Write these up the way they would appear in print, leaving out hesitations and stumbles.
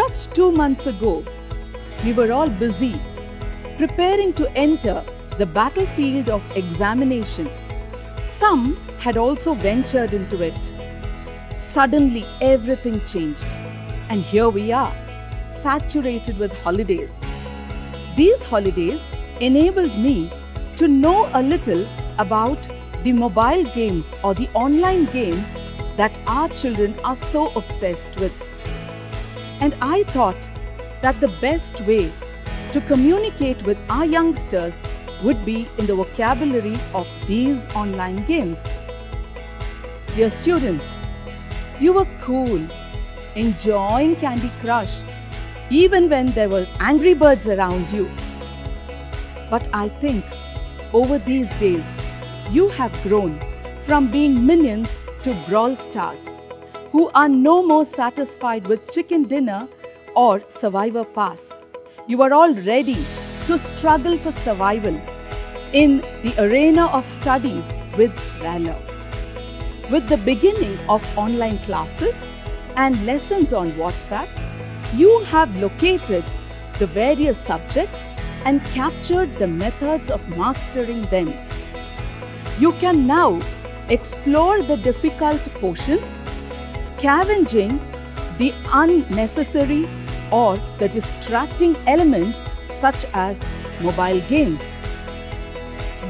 Just 2 months ago, we were all busy preparing to enter the battlefield of examination. Some had also ventured into it. Suddenly, everything changed. And here we are, saturated with holidays. These holidays enabled me to know a little about the mobile games or the online games that our children are so obsessed with. And I thought that the best way to communicate with our youngsters would be in the vocabulary of these online games. Dear students, you were cool, enjoying Candy Crush, even when there were Angry Birds around you. But I think over these days, you have grown from being minions to Brawl Stars, who are no more satisfied with chicken dinner or Survivor Pass. You are all ready to struggle for survival in the arena of studies with valor. With the beginning of online classes and lessons on WhatsApp, you have located the various subjects and captured the methods of mastering them. You can now explore the difficult portions, scavenging the unnecessary or the distracting elements such as mobile games.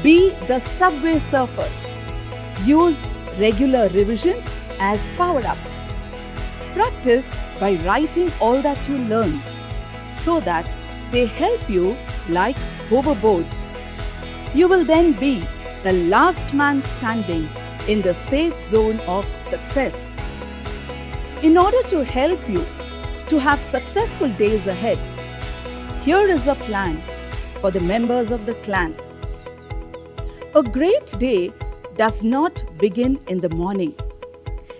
Be the Subway Surfers. Use regular revisions as power-ups. Practice by writing all that you learn so that they help you like hoverboards. You will then be the last man standing in the safe zone of success. In order to help you to have successful days ahead, here is a plan for the members of the clan. A great day does not begin in the morning.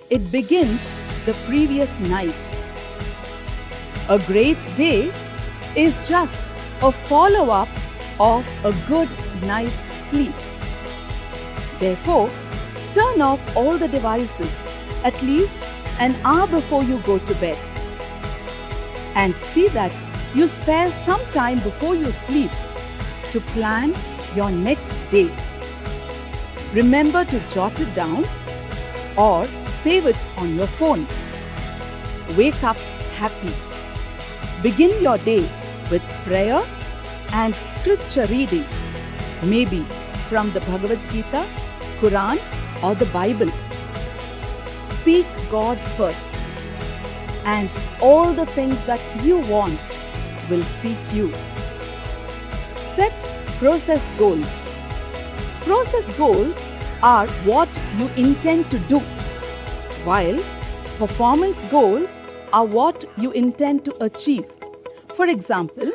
It begins the previous night. A great day is just a follow-up of a good night's sleep. Therefore, turn off all the devices at least an hour before you go to bed. And see that you spare some time before you sleep to plan your next day. Remember to jot it down or save it on your phone. Wake up happy. Begin your day with prayer and scripture reading, maybe from the Bhagavad Gita, Quran or the Bible. Seek God first, and all the things that you want will seek you. Set process goals. Process goals are what you intend to do, while performance goals are what you intend to achieve. For example,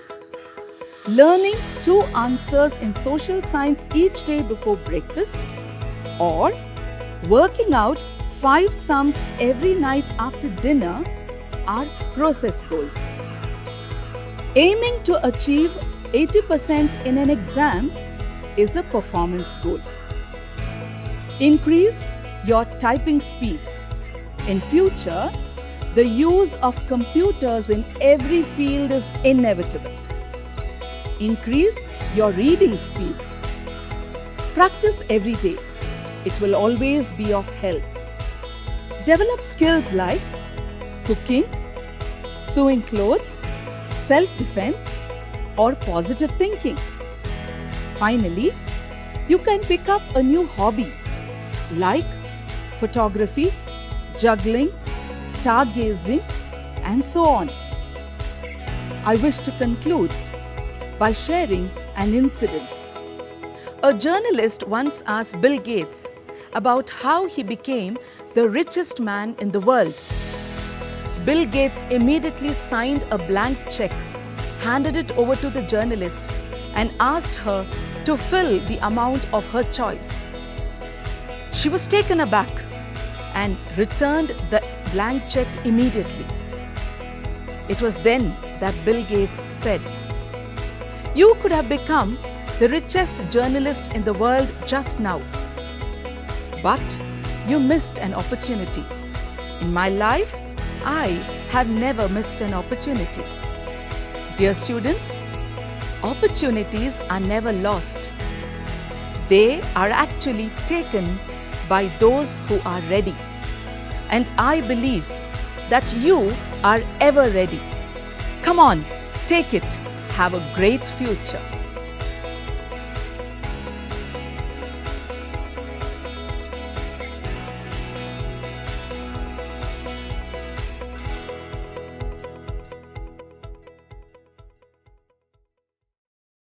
learning 2 answers in social science each day before breakfast, or working out 5 sums every night after dinner are process goals. Aiming to achieve 80% in an exam is a performance goal. Increase your typing speed. In future, the use of computers in every field is inevitable. Increase your reading speed. Practice every day. It will always be of help. Develop skills like cooking, sewing clothes, self-defense, or positive thinking. Finally, you can pick up a new hobby like photography, juggling, stargazing, and so on. I wish to conclude by sharing an incident. A journalist once asked Bill Gates about how he became the richest man in the world. Bill Gates immediately signed a blank check, handed it over to the journalist, and asked her to fill the amount of her choice. She was taken aback and returned the blank check immediately. It was then that Bill Gates said, "You could have become the richest journalist in the world just now, but you missed an opportunity. In my life, I have never missed an opportunity. Dear students, opportunities are never lost. They are actually taken by those who are ready. And I believe that you are ever ready. Come on, take it. Have a great future.